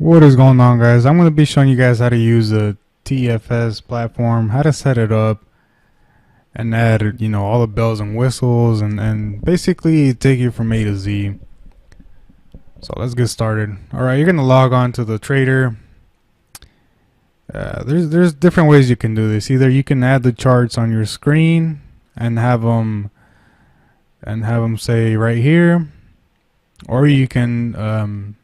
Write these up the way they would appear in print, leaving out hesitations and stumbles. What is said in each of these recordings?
What is going on, guys? I'm going to be showing you guys how to use the TFS platform, how to set it up and add, all the bells and whistles and basically take you from A to Z. So let's get started. Alright, you're going to log on to the trader. There's different ways you can do this. Either you can add the charts on your screen and have them say right here, or you can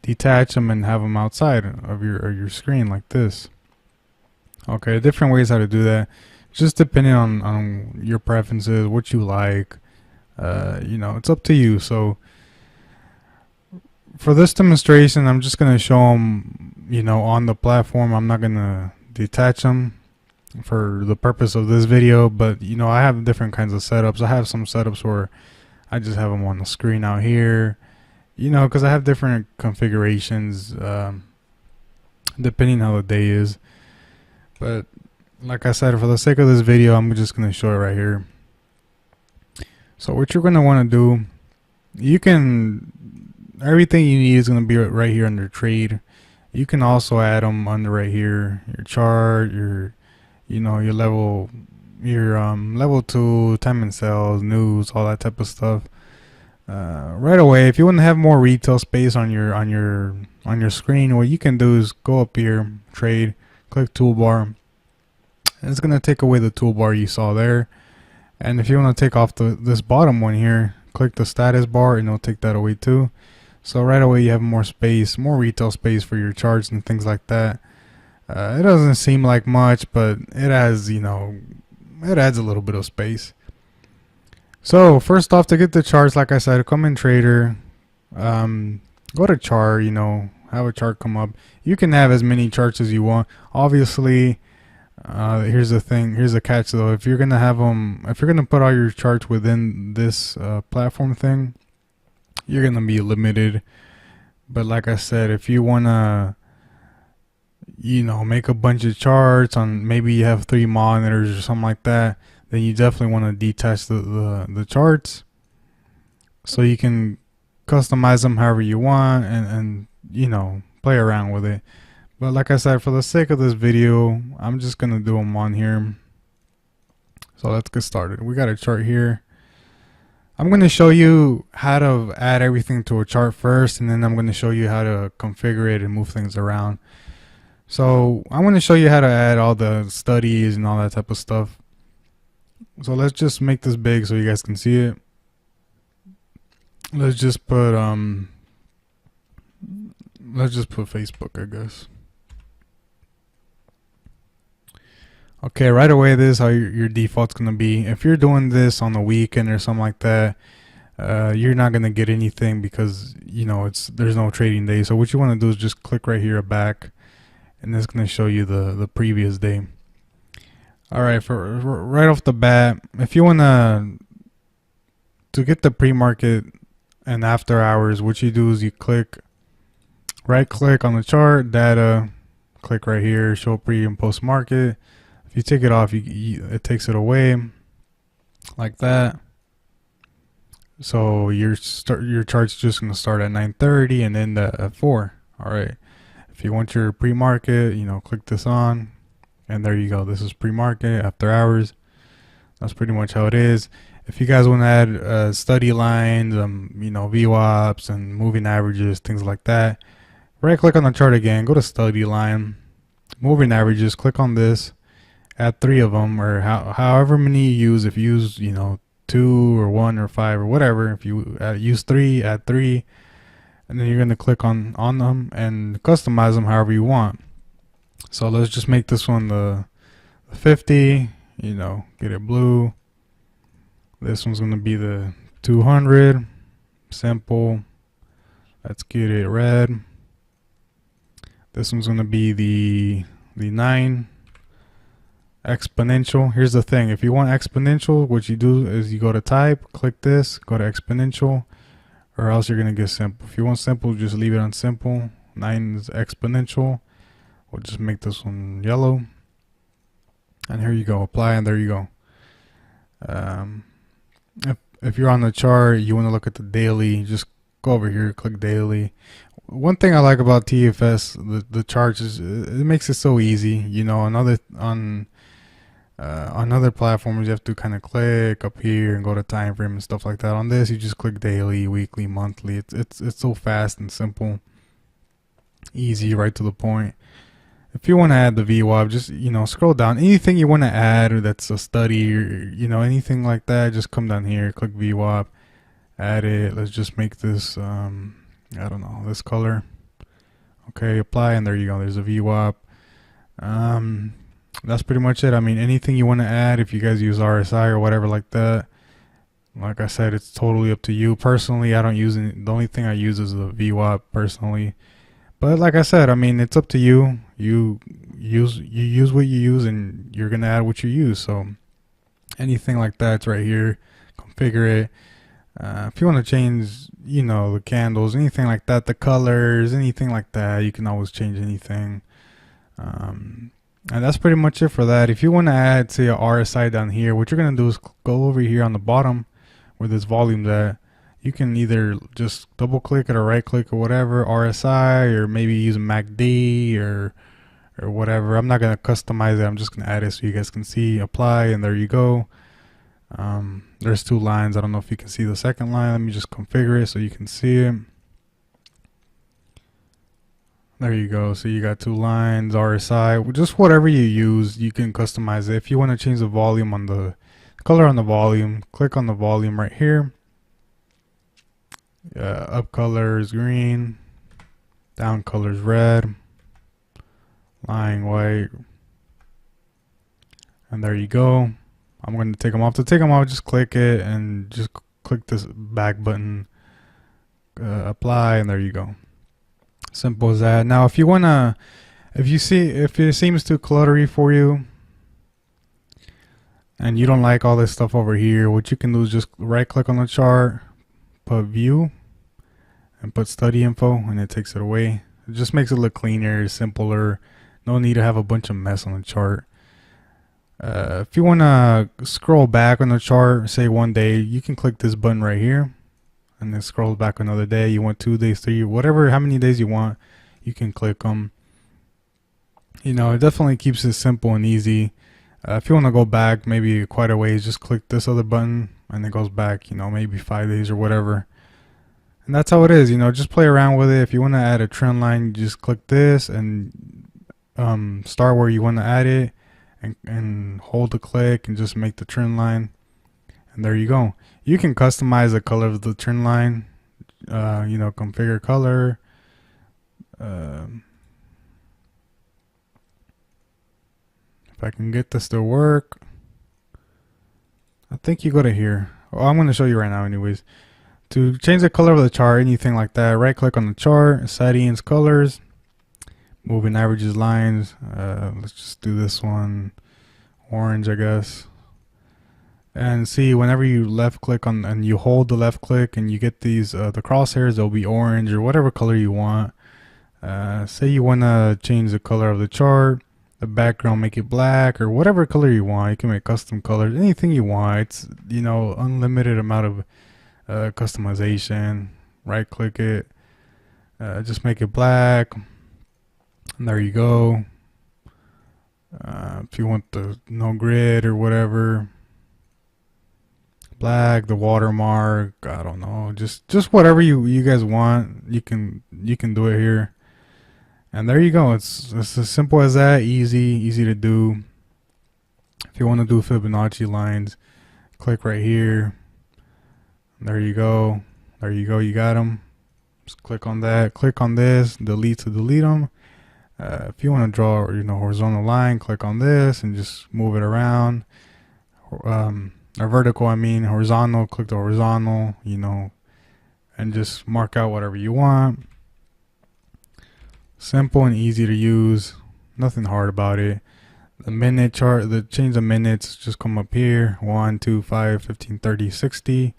detach them and have them outside of your screen like this. Okay, different ways how to do that, just depending on your preferences, what you like. It's up to you. So for this demonstration, I'm just going to show them on the platform. I'm not going to detach them for the purpose of this video, but I have different kinds of setups. I have some setups where I just have them on the screen out here, because I have different configurations depending how the day is. But like I said, for the sake of this video, I'm just going to show it right here. So what you're going to want to do, everything you need is going to be right here under trade. You can also add them under right here, your chart, your level 2, time and sales, news, all that type of stuff. Right away, if you want to have more retail space on your screen, what you can do is go up here, trade, click toolbar, and it's going to take away the toolbar you saw there. And if you want to take off this bottom one here, click the status bar and it'll take that away too. So right away you have more space, more retail space for your charts and things like that. It doesn't seem like much, but it has, it adds a little bit of space. So first off, to get the charts, like I said, come in Trader, go to chart, have a chart come up. You can have as many charts as you want. Obviously, here's the catch though. If you're gonna put all your charts within this platform thing, you're gonna be limited. But like I said, if you wanna make a bunch of charts on, maybe you have 3 monitors or something like that, then you definitely want to detach the charts so you can customize them however you want and play around with it. But like I said, for the sake of this video, I'm just gonna do them on here. So let's get started. We got a chart here. I'm going to show you how to add everything to a chart first, and then I'm going to show you how to configure it and move things around. So I'm going to show you how to add all the studies and all that type of stuff. So let's just make this big so you guys can see it. Let's just put Facebook, I guess. Okay, right away, this is how your default's going to be. If you're doing this on the weekend or something like that, you're not going to get anything because, there's no trading day. So what you want to do is just click right here back, and it's going to show you the previous day. All right, for right off the bat, if you want to get the pre-market and after hours, what you do is you right click on the chart, data, click right here, show pre and post market. If you take it off, it takes it away like that. So your chart's just going to start at 9:30 and end at 4. All right. If you want your pre-market, click this on, and there you go. This is pre-market, after hours. That's pretty much how it is. If you guys want to add study lines, VWAPs and moving averages, things like that, right click on the chart again, go to study line, moving averages, click on this. Add 3 of them, or however many you use. If you use 2 or 1 or 5 or whatever, if you use 3, add 3, and then you're going to click on them and customize them however you want. So let's just make this one the 50, get it blue. This one's going to be the 200, simple. Let's get it red. This one's going to be the 9. Exponential. Here's the thing, if you want exponential, what you do is you go to type, click this, go to exponential, or else you're gonna get simple. If you want simple, just leave it on simple. 9 is exponential. We'll just make this one yellow, and here you go, apply, and there you go. If you're on the chart, you want to look at the daily, just go over here, click daily. one thing I like about TFS, the charts, is it makes it so easy. You know, on other platforms you have to kind of click up here and go to time frame and stuff like that. On this, you just click daily, weekly, monthly. It's so fast and simple, easy, right to the point. If you want to add the VWAP, just, you know, scroll down. Anything you want to add that's a study, or, you know, anything like that, just come down here, click VWAP, add it. Let's just make this, I don't know, this color. Okay, apply, and there you go. There's a VWAP. That's pretty much it. I mean, anything you want to add, if you guys use RSI or whatever like that, like I said, it's totally up to you. Personally, I don't use it. The only thing I use is the VWAP personally. But like I said, I mean, it's up to you. You use what you use, and you're gonna add what you use. So anything like that's right here. Configure it. If you want to change, you know, the candles, anything like that, the colors, anything like that, you can always change anything. And that's pretty much it for that. If you want to add, say, a RSI down here, what you're gonna do is go over here on the bottom where this volume's at. You can either just double click it or right click or whatever, RSI, or maybe use MACD or whatever. I'm not going to customize it. I'm just going to add it so you guys can see, apply, and there you go. There's two lines. I don't know if you can see the second line. Let me just configure it so you can see it. There you go. So you got two lines, RSI, just whatever you use, you can customize it. If you want to change the volume on the color on the volume, click on the volume right here. Up color is green, down color is red, line white, and there you go. I'm going to take them off. To take them off, just click it and just click this back button, apply, and there you go. Simple as that. Now, if you wanna, if it seems too cluttery for you, and you don't like all this stuff over here, what you can do is just right click on the chart, put view, and put study info, and it takes it away. It just makes it look cleaner, simpler. No need to have a bunch of mess on the chart. If you want to scroll back on the chart, say one day, you can click this button right here, and it scrolls back another day. You want 2 days, 3, whatever, how many days you want, you can click them. You know, it definitely keeps it simple and easy. If you want to go back maybe quite a ways, just click this other button, and it goes back, you know, maybe 5 days or whatever. And that's how it is, you know, just play around with it. If you want to add a trend line, you just click this and start where you want to add it, and hold the click and just make the trend line, and there you go. You can customize the color of the trend line, you know, configure color. If I can get this to work, I think you go to here. Oh, I'm going to show you right now anyways. To change the color of the chart, anything like that, right click on the chart, settings, colors, moving averages, lines. Let's just do this one, orange, I guess. And see, whenever you left click on and you hold the left click and you get these the crosshairs, they'll be orange or whatever color you want. Say you want to change the color of the chart, the background, make it black or whatever color you want. You can make custom colors, anything you want. It's, you know, unlimited amount of customization. Right click it, just make it black, and there you go. If you want the no grid or whatever, black, the watermark, I don't know, just whatever you guys want, you can do it here. And there you go. It's as simple as that. Easy to do. If you want to do Fibonacci lines, click right here. There you go. There you go. You got them. Just click on that. Click on this. Delete to delete them. If you want to draw, you know, horizontal line, click on this and just move it around. Or vertical, I mean horizontal. Click the horizontal. You know, and just mark out whatever you want. Simple and easy to use. Nothing hard about it. The minute chart, the change of minutes, just come up here. 1, 2, 5, 15, 30, 60.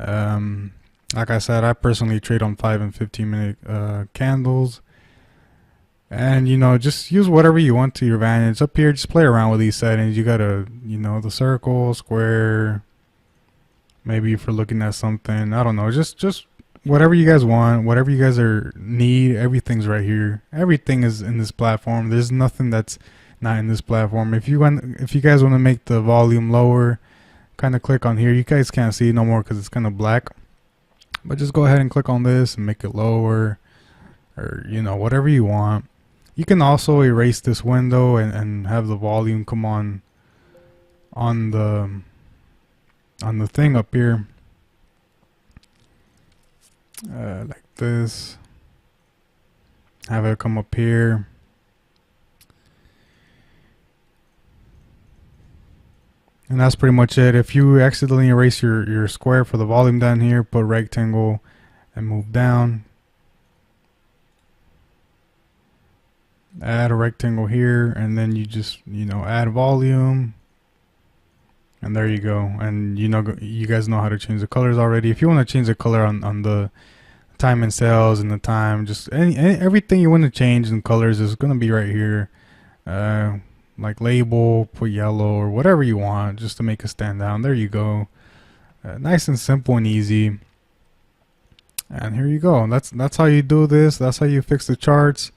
Like I said, I personally trade on 5 and 15 minute candles. And, you know, just use whatever you want to your advantage. Up here, just play around with these settings. You gotta, you know, the circle, square. Maybe if you're looking at something, I don't know, just whatever you guys want, whatever you guys need, everything's right here. Everything is in this platform. There's nothing that's not in this platform. If you guys want to make the volume lower, kind of click on here. You guys can't see it no more because it's kind of black, but just go ahead and click on this and make it lower, or whatever you want. You can also erase this window and have the volume come on the thing up here, like this. Have it come up here. And that's pretty much it. If you accidentally erase your square for the volume down here, put rectangle and move down. Add a rectangle here, and then you just add volume, and there you go. And you guys know how to change the colors already. If you want to change the color on the time and sales and the time, just everything you want to change in colors is going to be right here. Like label, put yellow or whatever you want just to make it stand out. There you go. Nice and simple and easy. And here you go. That's how you do this. That's how you fix the charts.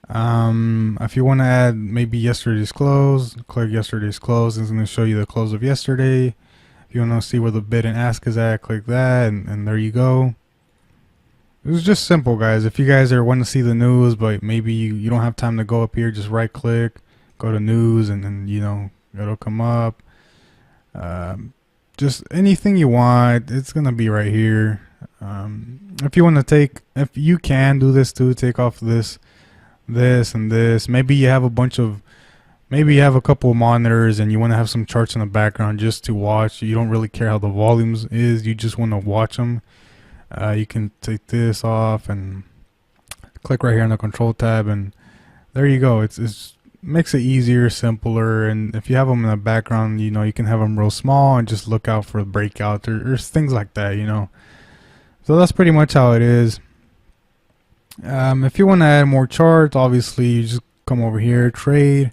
If you want to add maybe yesterday's close, click yesterday's close. It's going to show you the close of yesterday. If you want to see where the bid and ask is at, click that, and there you go. It was just simple, guys. If you guys want to see the news, but maybe you don't have time to go up here, just right click, go to news, and then it'll come up. Just anything you want, it's gonna be right here. If you want to if you can do this too, take off this and this. Maybe you have a couple of monitors and you want to have some charts in the background just to watch. You don't really care how the volumes is, you just want to watch them. You can take this off and click right here on the control tab, and there you go. It's makes it easier, simpler. And if you have them in the background, you can have them real small and just look out for breakout or things like that, So that's pretty much how it is. If you want to add more charts, obviously you just come over here, trade,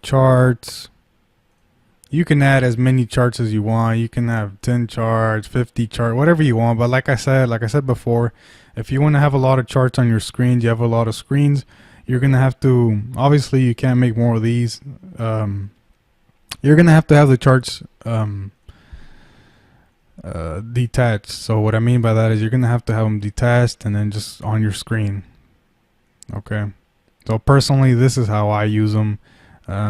charts. You can add as many charts as you want. You can have 10 charts, 50 charts, whatever you want. But like I said before, if you want to have a lot of charts on your screens, you have a lot of screens, you're going to have to, obviously you can't make more of these. You're going to have the charts detached. So what I mean by that is you're going to have them detached and then just on your screen. Okay. So personally, this is how I use them.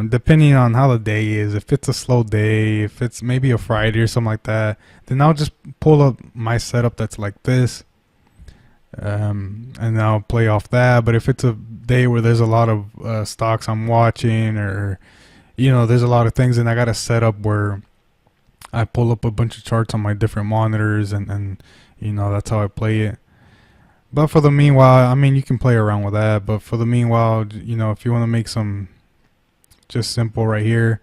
Depending on how the day is, if it's a slow day, if it's maybe a Friday or something like that, then I'll just pull up my setup that's like this, and I'll play off that. But if it's a day where there's a lot of stocks I'm watching, or there's a lot of things, and I got a setup where I pull up a bunch of charts on my different monitors, and that's how I play it. But for the meanwhile, I mean, you can play around with that, but for the meanwhile, if you want to make some just simple right here,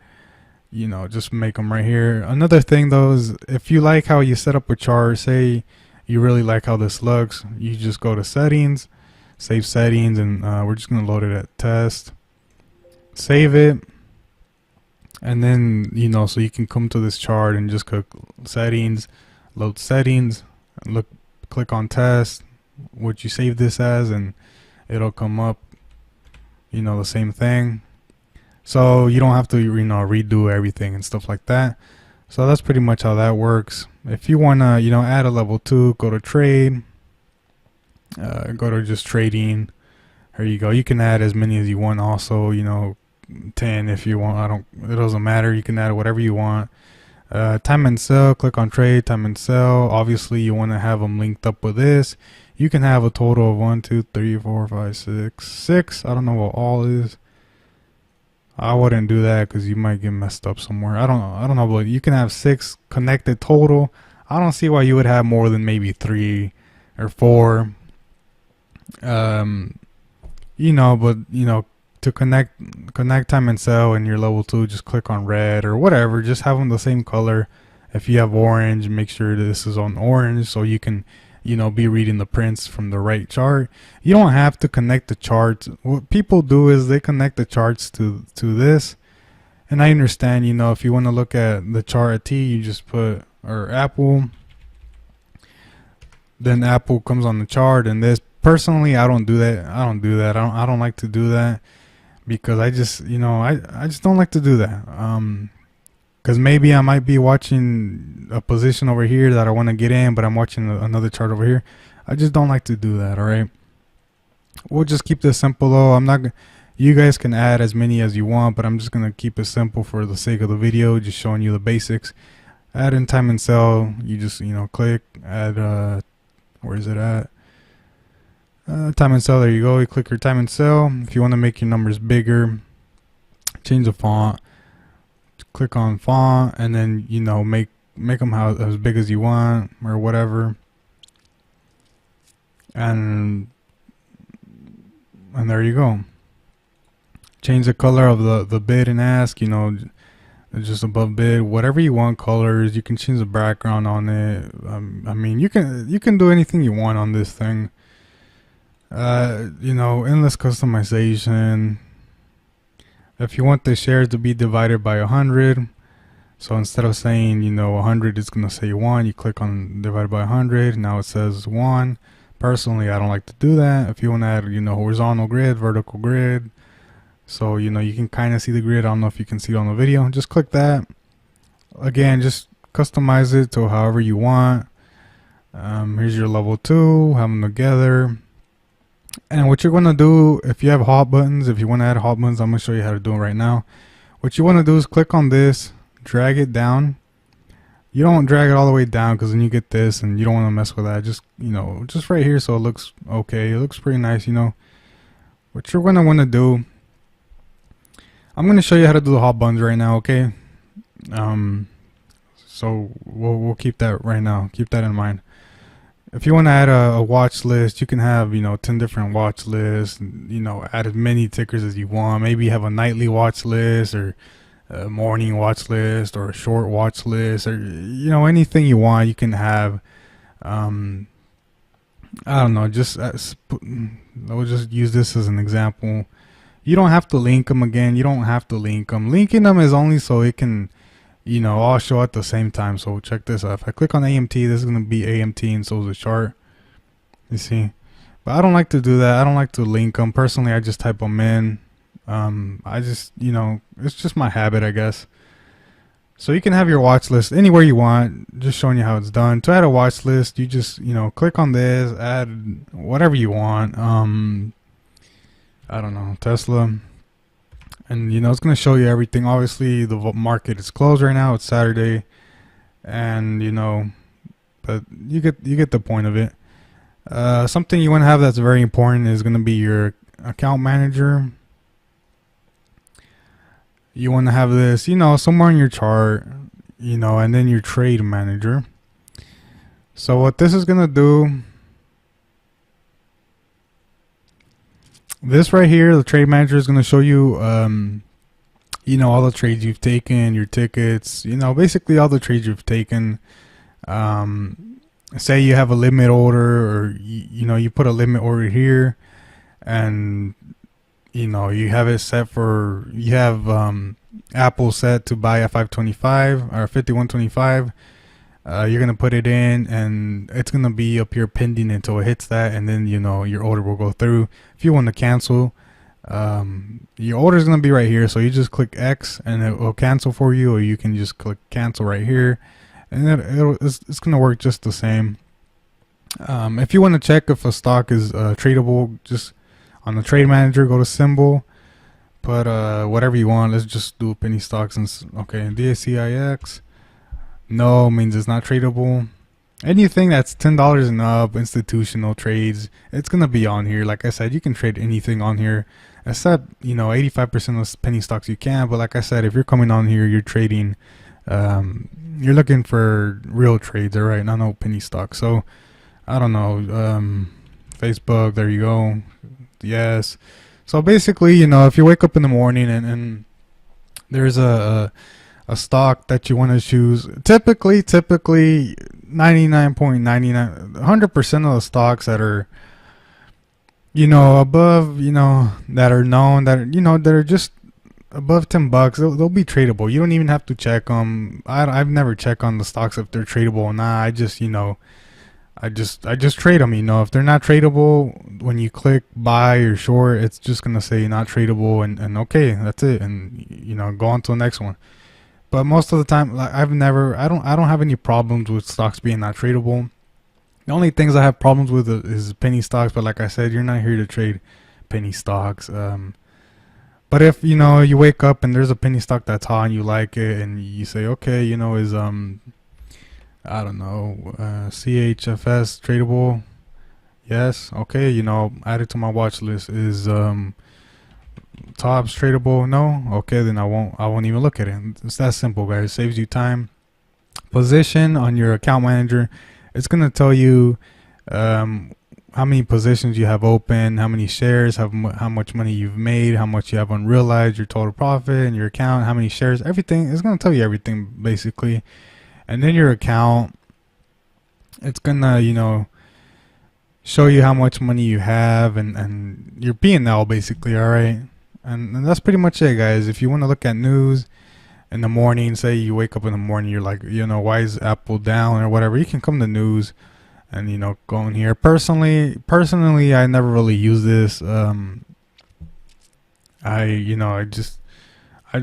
just make them right here. Another thing though is, if you like how you set up a chart, say you really like how this looks, you just go to settings, save settings, and we're just going to load it at test, save it, and then so you can come to this chart and just click settings, load settings, click on test, what you save this as, and it'll come up the same thing. So you don't have to redo everything and stuff like that. So that's pretty much how that works. If you want to add a level 2, go to trade, go to just trading. Here you go. You can add as many as you want also, 10 if you want. It doesn't matter. You can add whatever you want. Time and sell, click on trade, time and sell. Obviously you want to have them linked up with this. You can have a total of 1, 2, 3, 4, 5, 6. I don't know what all is. I wouldn't do that because you might get messed up somewhere. I don't know, but you can have 6 connected total. I don't see why you would have more than maybe 3 or 4. But to connect time and sell in your level 2, just click on red or whatever. Just have them the same color. If you have orange, make sure this is on orange so you can be reading the prints from the right chart. You don't have to connect the charts. What people do is they connect the charts to this. And I understand, if you want to look at the chart at T, you just put, or Apple, then Apple comes on the chart, and this personally, I don't do that. I don't like to do that because I just, I just don't like to do that. Because maybe I might be watching a position over here that I want to get in, but I'm watching another chart over here. I just don't like to do that. All right. We'll just keep this simple though. I'm not. You guys can add as many as you want, but I'm just gonna keep it simple for the sake of the video, just showing you the basics. Add in time and sell. You just click add. Where is it at? Time and sell. There you go. You click your time and sell. If you want to make your numbers bigger, change the font. Click on font, and then make them as big as you want or whatever. And there you go. Change the color of the bid and ask, just above bid, whatever you want colors. You can change the background on it. I mean, you can do anything you want on this thing. Endless customization. If you want the shares to be divided by 100, so instead of saying 100, it's gonna say 1. You click on divided by 100. Now it says 1. Personally, I don't like to do that. If you want to add horizontal grid, vertical grid, so you can kind of see the grid. I don't know if you can see it on the video. Just click that. Again, just customize it to however you want. Here's your level 2. Have them together. And what you're going to do, if you have hot buttons, if you want to add hot buttons, I'm going to show you how to do it right now. What you want to do is click on this, drag it down. You don't drag it all the way down because then you get this and you don't want to mess with that. Just, just right here so it looks okay. It looks pretty nice, What you're going to want to do, I'm going to show you how to do the hot buttons right now, okay? So we'll keep that right now. Keep that in mind. If you want to add a watch list, you can have 10 different watch lists. Add as many tickers as you want. Maybe you have a nightly watch list or a morning watch list or a short watch list, or anything you want. You can have. I don't know. I'll just use this as an example. You don't have to link them again. You don't have to link them. Linking them is only so it can all show at the same time. So check this out. If I click on AMT, this is going to be AMT, and so is the chart. You see? But I don't like to do that. I don't like to link them. Personally, I just type them in. I just, it's just my habit, I guess. So you can have your watch list anywhere you want. Just showing you how it's done. To add a watch list, you just, click on this, add whatever you want. I don't know, Tesla. And it's going to show you everything. Obviously the market is closed right now. It's Saturday, and but you get the point of it. Something you want to have that's very important is going to be your account manager. You want to have this somewhere in your chart, and then your trade manager. So what this is going to do, this right here, the trade manager is going to show you, all the trades you've taken, your tickets, basically all the trades you've taken. Say you have a limit order, or, you put a limit order here, and, you have it set for, you have Apple set to buy at 525 or 5125. You're going to put it in, and it's going to be up here pending until it hits that, and then your order will go through. If you want to cancel, your order is going to be right here, so you just click X and it will cancel for you, or you can just click cancel right here, and it's going to work just the same. If you want to check if a stock is tradable, just on the trade manager, go to symbol, put whatever you want. Let's just do penny stocks, and okay, DACIX. No means it's not tradable. Anything that's $10 and up, institutional trades, it's gonna be on here. Like I said, you can trade anything on here, except 85% of penny stocks you can. But like I said, if you're coming on here, you're trading, you're looking for real trades, all right? Not no penny stocks. So I don't know, Facebook. There you go. Yes. So basically, if you wake up in the morning and there's a stock that you want to choose, typically 99.99, 100% of the stocks that are, above, that are known, that are just above $10, they'll be tradable. You don't even have to check them. I've never checked on the stocks if they're tradable or not. I just, I just trade them. If they're not tradable, when you click buy or short, it's just gonna say not tradable, and okay, that's it, and go on to the next one. But most of the time, like I don't have any problems with stocks being not tradable. The only things I have problems with is penny stocks. But like I said, you're not here to trade penny stocks. But if you wake up and there's a penny stock that's hot and you like it, and you say, okay, is I don't know, CHFS tradable? Yes. Okay. Add it to my watch list. Is Tops tradable? No. Okay, then I won't even look at it. It's that simple, guys. It saves you time. Position on your account manager. It's gonna tell you how many positions you have open, how many shares, how much money you've made, how much you have unrealized, your total profit, and your account, how many shares, everything. It's gonna tell you everything basically. And then your account, it's gonna show you how much money you have and your P&L basically. All right, and that's pretty much it, guys. If you want to look at news in the morning, say you wake up in the morning, you're like, why is Apple down or whatever, you can come to news and go in here. Personally, I never really use this. I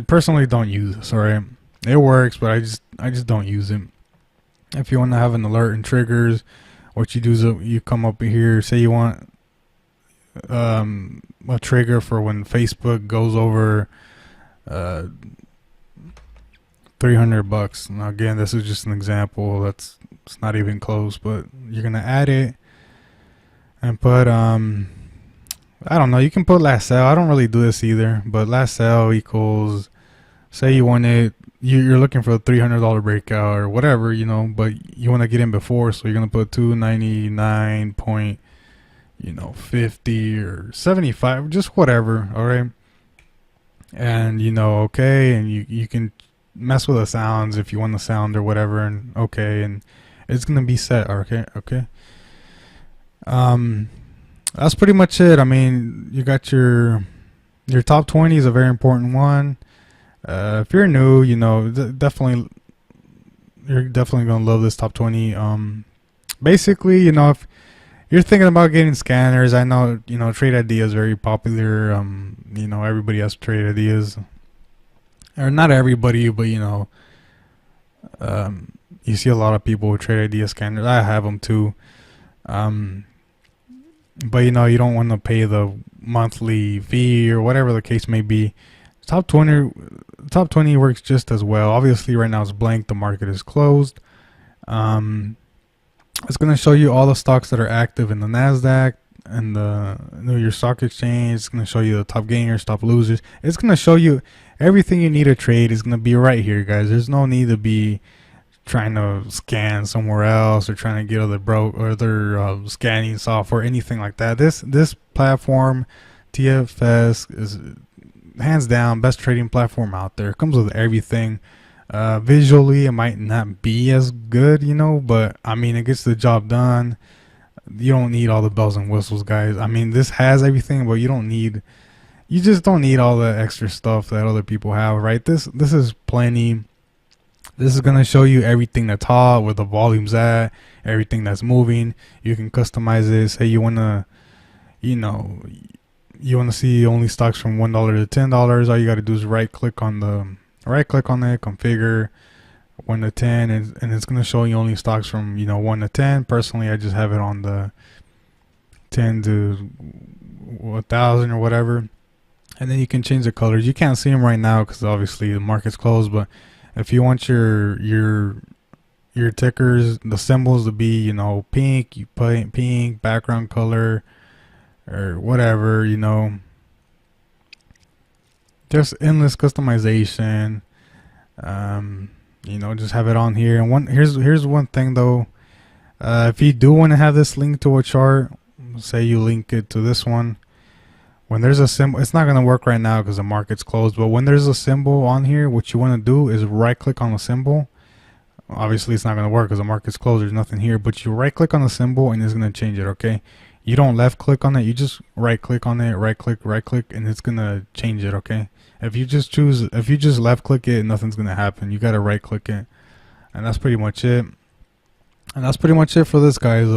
personally don't use this. All right, it works, but I just don't use it. If you want to have an alert and triggers, what you do is you come up here, say you want a trigger for when Facebook goes over $300. Now again, this is just an example. It's not even close, but you're gonna add it and put I don't know, you can put last sale. I don't really do this either, but last sale equals, say you want it, you're looking for a $300 breakout or whatever, but you want to get in before, so you're gonna put 299.50 or 75, just whatever. All right, and okay, and you can mess with the sounds if you want the sound or whatever, and okay, and it's gonna be set. Okay. That's pretty much it. I mean, you got your top 20 is a very important one. If you're new, definitely you're definitely gonna love this top 20. Basically, if you're thinking about getting scanners, I know Trade Idea is very popular. Everybody has Trade Ideas, or not everybody, but you see a lot of people with Trade Idea scanners. I have them too. But you don't want to pay the monthly fee or whatever the case may be. Top 20 works just as well. Obviously right now it's blank, the market is closed. It's going to show you all the stocks that are active in the NASDAQ and the New York Stock Exchange. It's going to show you the top gainers, top losers. It's going to show you everything you need to trade is going to be right here, guys. There's no need to be trying to scan somewhere else or trying to get other scanning software, anything like that. This platform, TFS, is hands down best trading platform out there. It comes with everything. Visually it might not be as good, but I mean, it gets the job done. You don't need all the bells and whistles, guys. I mean, this has everything, but you just don't need all the extra stuff that other people have, right? This is plenty. This is going to show you everything that's hot, where the volume's at, everything that's moving. You can customize it. Say you want to, you want to see only stocks from $1 to $10. All you got to do is right click on it, configure 1 to 10, and it's going to show you only stocks from 1 to 10. Personally, I just have it on the 10 to 1,000 or whatever, and then you can change the colors. You can't see them right now because obviously the market's closed, but if you want your tickers, the symbols to be pink, you put pink background color or whatever, just endless customization. Just have it on here. And here's one thing though, if you do want to have this link to a chart, say you link it to this one, when there's a symbol, it's not going to work right now because the market's closed, but when there's a symbol on here, what you want to do is right click on the symbol. Obviously it's not going to work because the market's closed, there's nothing here, but you right click on the symbol and it's going to change it. Okay, you don't left click on it, you just right click on it, right click, and it's going to change it. Okay, if you just left click it, nothing's going to happen. You got to right click it, and that's pretty much it. And that's pretty much it for this, guys.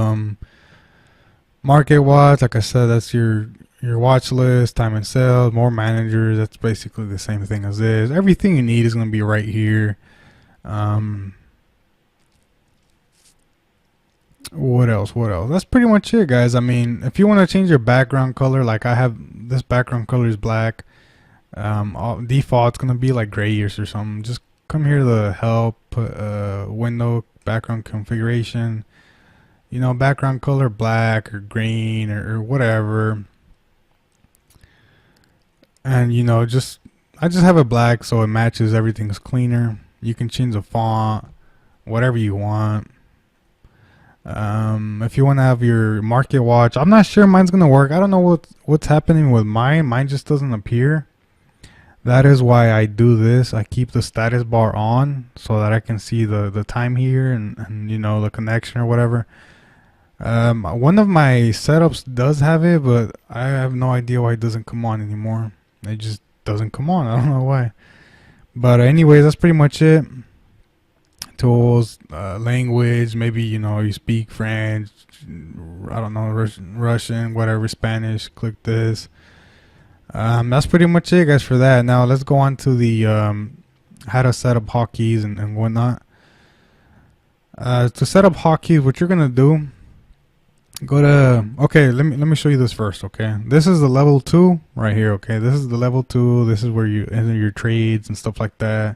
Market watch, like I said, that's your watch list, time and sales, more managers. That's basically the same thing as this. Everything you need is going to be right here. What else? What else? That's pretty much it, guys. I mean, if you want to change your background color, like I have, this background color is black. Default's gonna be like grayish or something. Just come here to help, put window background configuration. You know, background color black or green or whatever. And you know, I just have it black so it matches. Everything's cleaner. You can change the font, whatever you want. If you want to have your market watch, I'm not sure mine's gonna work. I don't know what's happening with mine. Mine just doesn't appear. That is why I do this. I keep the status bar on so that I can see the time here and you know, the connection or whatever. One of my setups does have it, but I have no idea why it doesn't come on anymore. It just doesn't come on. I don't know why. But anyways, that's pretty much it. Tools, language, maybe you know you speak French, I don't know, Russian, whatever, Spanish. Click this. That's pretty much it, guys, for that. Now let's go on to the how to set up hotkeys and whatnot. To set up hotkeys, what you're gonna do, go to, okay, let me show you this first. Okay, this is the level 2 right here. Okay, this is the level 2. This is where you enter your trades and stuff like that.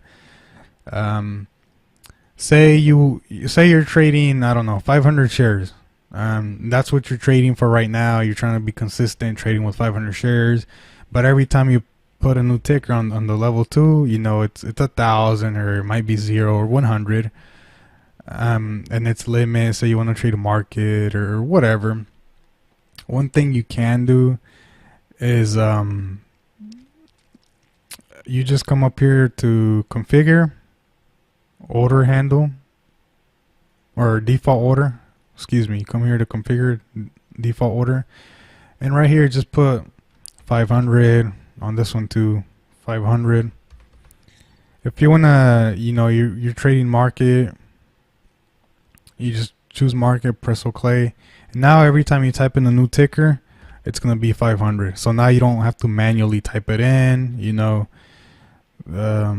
Say you're trading, I don't know, 500 shares. That's what you're trading for right now. You're trying to be consistent trading with 500 shares, but every time you put a new ticker on the level 2, you know, it's 1,000 or it might be 0 or 100. And it's limit. So you want to trade a market or whatever. One thing you can do is you just come up here to configure order handle or default order. Excuse me. Come here to configure default order, and right here just put 500 on this one too. 500. If you wanna, you know, you're trading market, you just choose market, press OK. And now every time you type in a new ticker, it's gonna be 500. So now you don't have to manually type it in. You know, I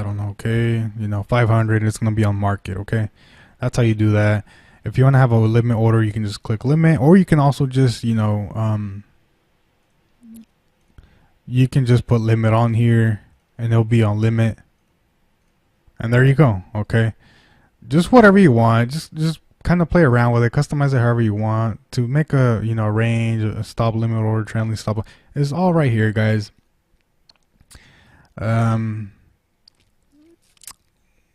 don't know. Okay, you know, 500. It's gonna be on market. Okay, that's how you do that. If you want to have a limit order, you can just click limit, or you can also just, you know, you can just put limit on here, and it'll be on limit. And there you go. Okay, just whatever you want. Just kind of play around with it, customize it however you want to make a, you know, range, a stop limit order, trend line, stop. It's all right here, guys.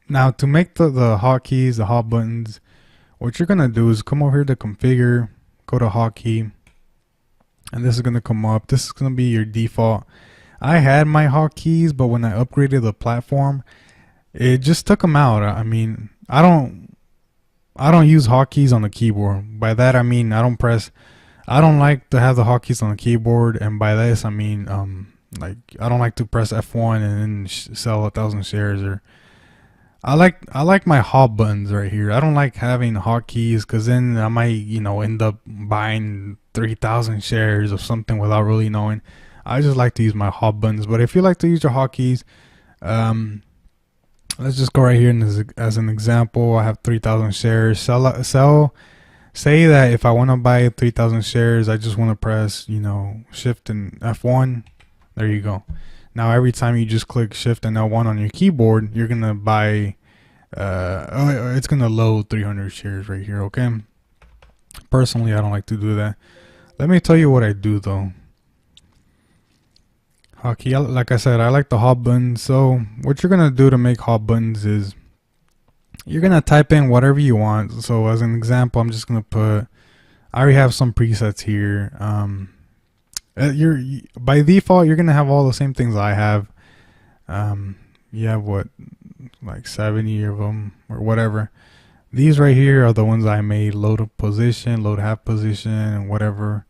Now to make the hotkeys, the hot buttons, what you're gonna do is come over here to configure, go to hotkey, and this is gonna come up. This is gonna be your default. I had my hotkeys, but when I upgraded the platform, it just took them out. I mean, I don't use hotkeys on the keyboard. By that I mean I don't like to have the hotkeys on the keyboard, and by this I mean like I don't like to press F1 and then sell 1,000 shares. Or I like my hot buttons right here. I don't like having hotkeys because then I might, you know, end up buying 3,000 shares of something without really knowing. I just like to use my hot buttons. But if you like to use your hotkeys, let's just go right here, and as an example, I have 3,000 shares. Say that if I want to buy 3,000 shares, I just want to press, you know, shift and F1. There you go. Now every time you just click shift and L1 on your keyboard, you're gonna buy it's gonna load 300 shares right here. Okay, personally I don't like to do that. Let me tell you what I do though. Okay, like I said, I like the hot buttons. So what you're gonna do to make hot buttons is you're gonna type in whatever you want. So as an example, I'm just gonna put, I already have some presets here. By default you're gonna have all the same things I have. You have what, like 70 of them or whatever. These right here are the ones I made. Load a position, load half position, and whatever.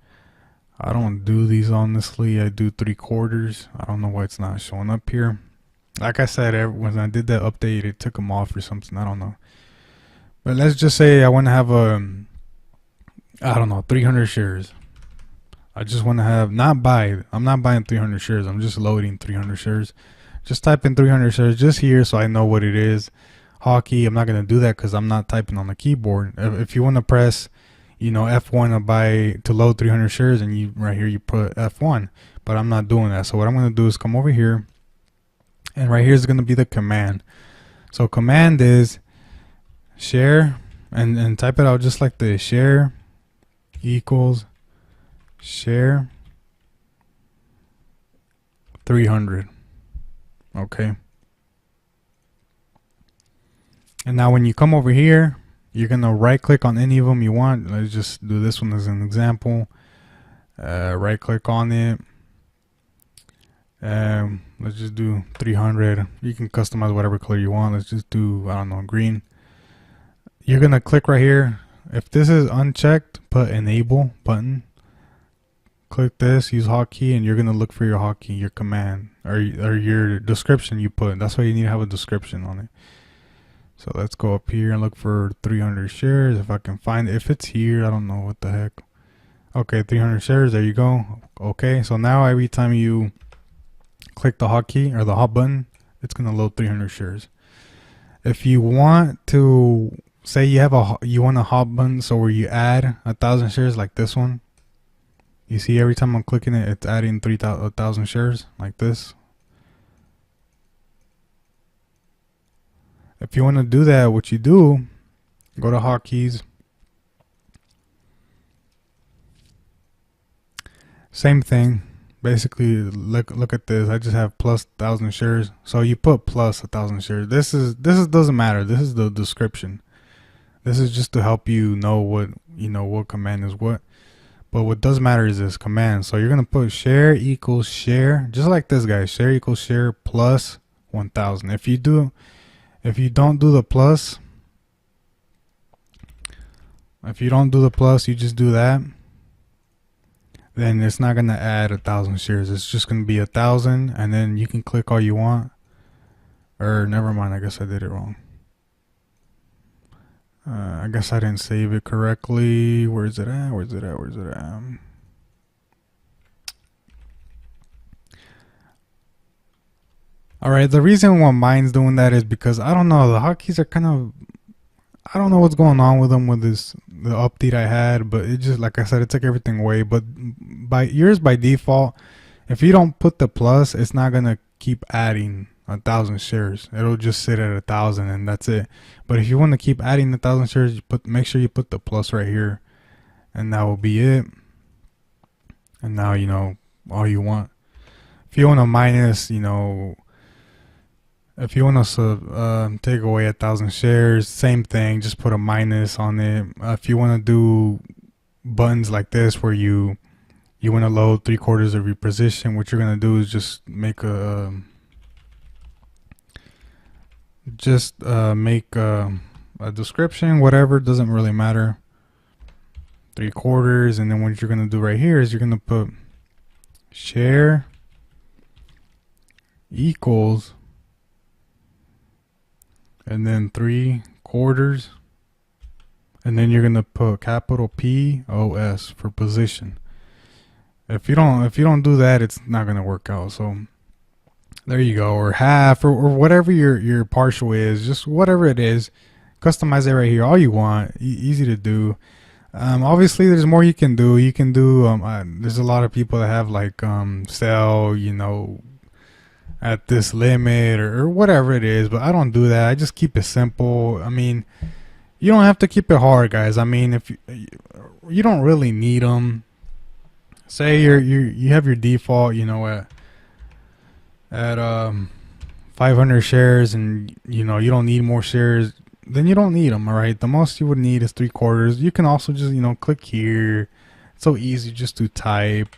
I don't do these honestly. I do 3/4. I don't know why it's not showing up here. Like I said, when I did that update, it took them off or something. I don't know. But let's just say I want to have I don't know, 300 shares. I just want to have, not buy. I'm not buying 300 shares. I'm just loading 300 shares. Just type in 300 shares just here so I know what it is. Hockey, I'm not going to do that because I'm not typing on the keyboard. If you want to press, F1 to load 300 shares, and you right here you put F1. But I'm not doing that. So what I'm going to do is come over here, and right here is going to be the command. So command is share, and type it out just like this. Share equals share 300. Okay. And now when you come over here, you're going to right click on any of them you want. Let's just do this one as an example. Right click on it. Let's just do 300. You can customize whatever color you want. Let's just do, I don't know, green. You're going to click right here. If this is unchecked, put enable button. Click this, use hotkey, and you're going to look for your hotkey, your command, or your description you put. That's why you need to have a description on it. So let's go up here and look for 300 shares. If I can find it. If it's here, I don't know what the heck. Okay, 300 shares. There you go. Okay, so now every time you click the hotkey or the hot button, it's going to load 300 shares. If you want to, say you want a hot button, so where you add 1,000 shares like this one. You see every time I'm clicking it, it's adding 1,000 shares like this. If you want to do that, what you do, go to hotkeys. Same thing. Basically, look at this. I just have plus 1,000 shares. So you put plus 1,000 shares. This doesn't matter. This is the description. This is just to help you know what command is what. But what does matter is this command. So you're gonna put share equals share, just like this, guys. Share equals share plus 1,000. If you don't do the plus, you just do that. Then it's not gonna add 1,000 shares. It's just gonna be 1,000, and then you can click all you want. Or never mind. I guess I did it wrong. I guess I didn't save it correctly. Where's it at? Alright, the reason why mine's doing that is because I don't know, the hotkeys are kind of, I don't know what's going on with them with the update I had, but it just, like I said, it took everything away. But by default, if you don't put the plus, it's not gonna keep adding 1,000 shares. It'll just sit at 1,000 and that's it. But if you want to keep adding 1,000 shares, make sure you put the plus right here, and that will be it. And now you know all you want. If you want to minus, if you want to take away 1,000 shares, same thing. Just put a minus on it. If you want to do buttons like this where you want to load 3/4 of your position, what you're gonna do is just make a description, whatever, doesn't really matter. 3/4, and then what you're gonna do right here is you're gonna put share equals, and then 3/4, and then you're gonna put capital POS for position. If you don't do that, it's not gonna work out. So there you go, or half, or whatever your partial is, just whatever it is, customize it right here, all you want. Easy to do. Obviously there's more you can do. There's a lot of people that have like sell, at this limit or whatever it is, but I don't do that. I just keep it simple. I mean, you don't have to keep it hard, guys. I mean, if you don't really need them. Say you have your default, at 500 shares, and you don't need more shares, then you don't need them. All right, the most you would need is 3/4. You can also just click here. It's so easy just to type.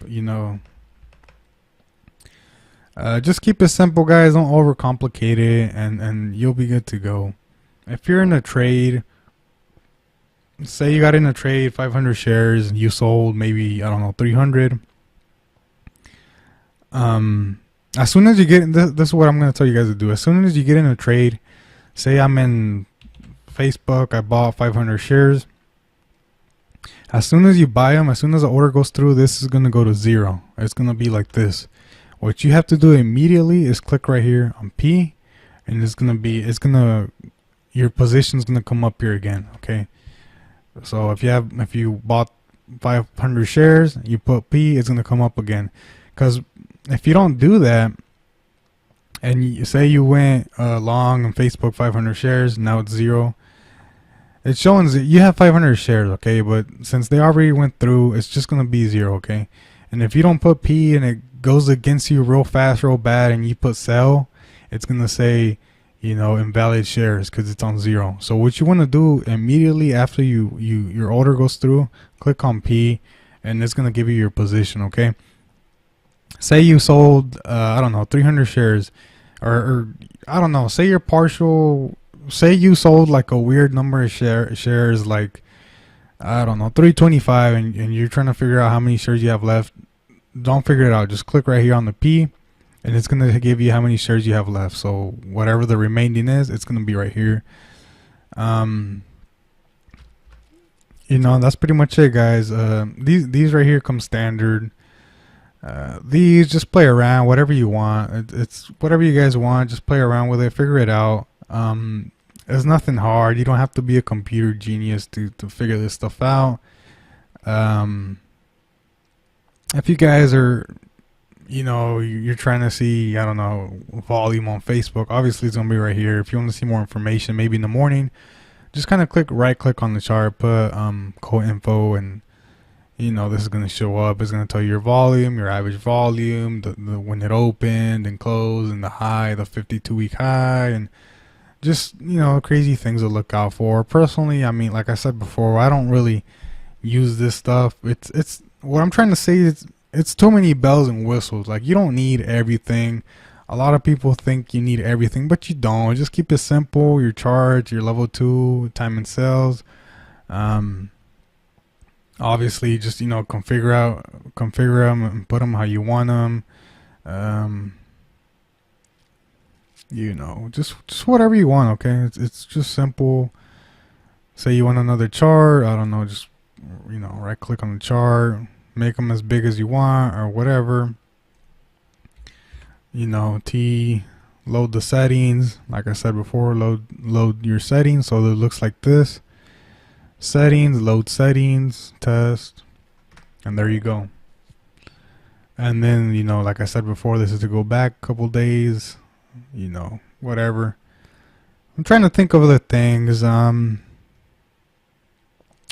Just keep it simple, guys. Don't overcomplicate it, and you'll be good to go. If you're in a trade, say you got in a trade 500 shares and you sold maybe, I don't know, 300. As soon as you get in, this is what I'm going to tell you guys to do. As soon as you get in a trade, say I'm in Facebook, I bought 500 shares. As soon as you buy them, as soon as the order goes through, this is going to go to 0. It's going to be like this. What you have to do immediately is click right here on P, and your position's going to come up here again. Okay. So if you bought 500 shares, you put P, it's going to come up again. Because if you don't do that, and you say you went long on Facebook 500 shares, now it's 0. It's showing that you have 500 shares, okay? But since they already went through, it's just going to be 0, okay? And if you don't put P and it goes against you real fast, real bad, and you put sell, it's going to say, invalid shares because it's on 0. So what you want to do immediately after your order goes through, click on P, and it's going to give you your position, okay? Say you sold, 300 shares, or I don't know, say you're partial. Say you sold like a weird number of shares, like, 325, and you're trying to figure out how many shares you have left. Don't figure it out. Just click right here on the P, and it's going to give you how many shares you have left. So whatever the remaining is, it's going to be right here. That's pretty much it, guys. These right here come standard. These, just play around, whatever you want. It's whatever you guys want. Just play around with it, figure it out. It's nothing hard. You don't have to be a computer genius to figure this stuff out. If you guys are, you're trying to see, volume on Facebook, obviously it's going to be right here. If you want to see more information, maybe in the morning, just kind of right click on the chart, put quote info, and this is going to show up. It's going to tell you your volume, your average volume, the when it opened and closed, and the high, the 52-week high, and just, crazy things to look out for. Personally, like I said before, I don't really use this stuff. It's what I'm trying to say is it's too many bells and whistles. Like, you don't need everything. A lot of people think you need everything, but you don't. Just keep it simple. Your charts, your level 2, time and sales. Obviously, just configure them and put them how you want them. Just whatever you want, okay? It's just simple. Say you want another chart, I don't know, just right click on the chart, make them as big as you want or whatever. T, load the settings. Like I said before, load your settings so that it looks like this. Settings, load settings, test, and there you go. And then, like I said before, this is to go back a couple days, whatever. I'm trying to think of other things.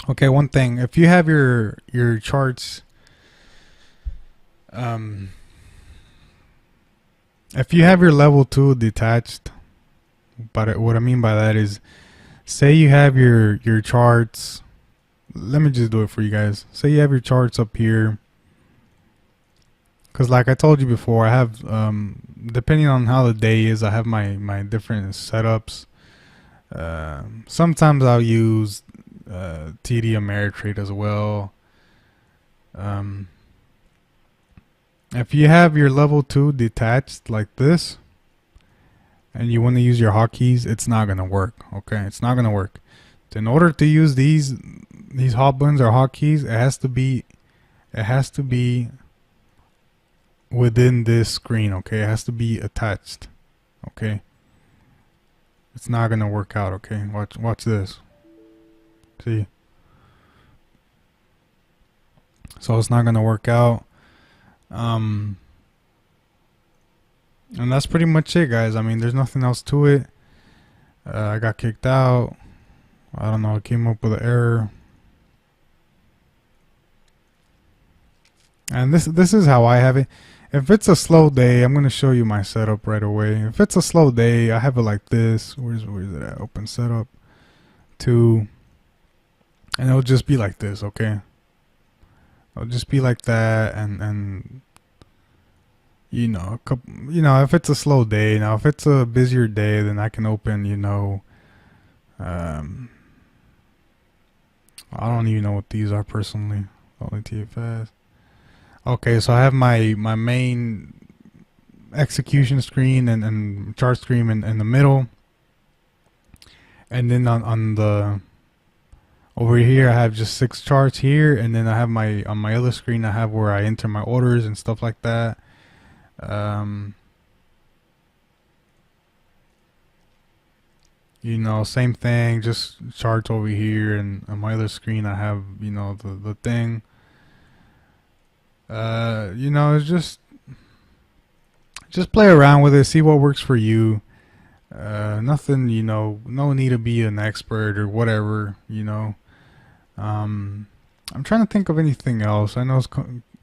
Okay, one thing, if you have your charts, if you have your level 2 detached, but what I mean by that is, say you have your charts. Let me just do it for you guys. Say you have your charts up here, because like I told you before, I have depending on how the day is, I have my different setups. Sometimes I'll use TD Ameritrade as well. If you have your level 2 detached like this, and you want to use your hotkeys, it's not gonna work. Okay, it's not gonna work. In order to use these hot buttons or hotkeys, it has to be within this screen. Okay, it has to be attached. Okay, it's not gonna work out. Okay, watch this. See, so it's not gonna work out. And that's pretty much it, guys. There's nothing else to it. I got kicked out. I don't know, it came up with an error. And this is how I have it. If it's a slow day, I'm gonna show you my setup right away. If it's a slow day, I have it like this. Where is it at? Open setup 2, and it'll just be like this. Okay, it'll just be like that, and if it's a slow day. Now if it's a busier day, then I can open I don't even know what these are personally. Only TFS. Okay, so I have my main execution screen and chart screen in the middle, and then on the over here I have just 6 charts here, and then I have my on my other screen I have where I enter my orders and stuff like that. You know, same thing, just charts over here, and on my other screen I have, you know, the thing. You know, it's just play around with it, see what works for you. Nothing, you know, no need to be an expert or whatever, you know. I'm trying to think of anything else. I know it's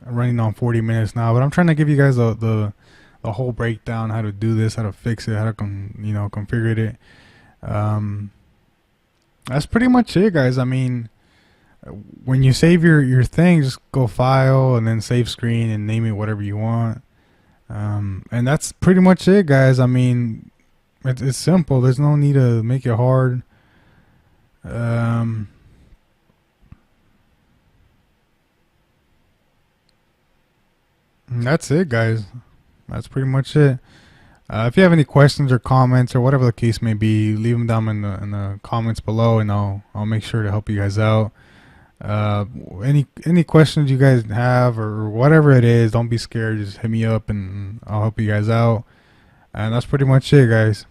running on 40 minutes now, but I'm trying to give you guys the whole breakdown, how to do this, how to fix it, how to you know, configure it. That's pretty much it, guys. I mean, when you save your thing, just go file and then save screen and name it whatever you want. And that's pretty much it, guys. I mean, it's simple. There's no need to make it hard. That's it, guys. That's pretty much it. If you have any questions or comments or whatever the case may be, leave them down in the comments below, and I'll make sure to help you guys out. Any questions you guys have or whatever it is, don't be scared. Just hit me up and I'll help you guys out. And that's pretty much it, guys.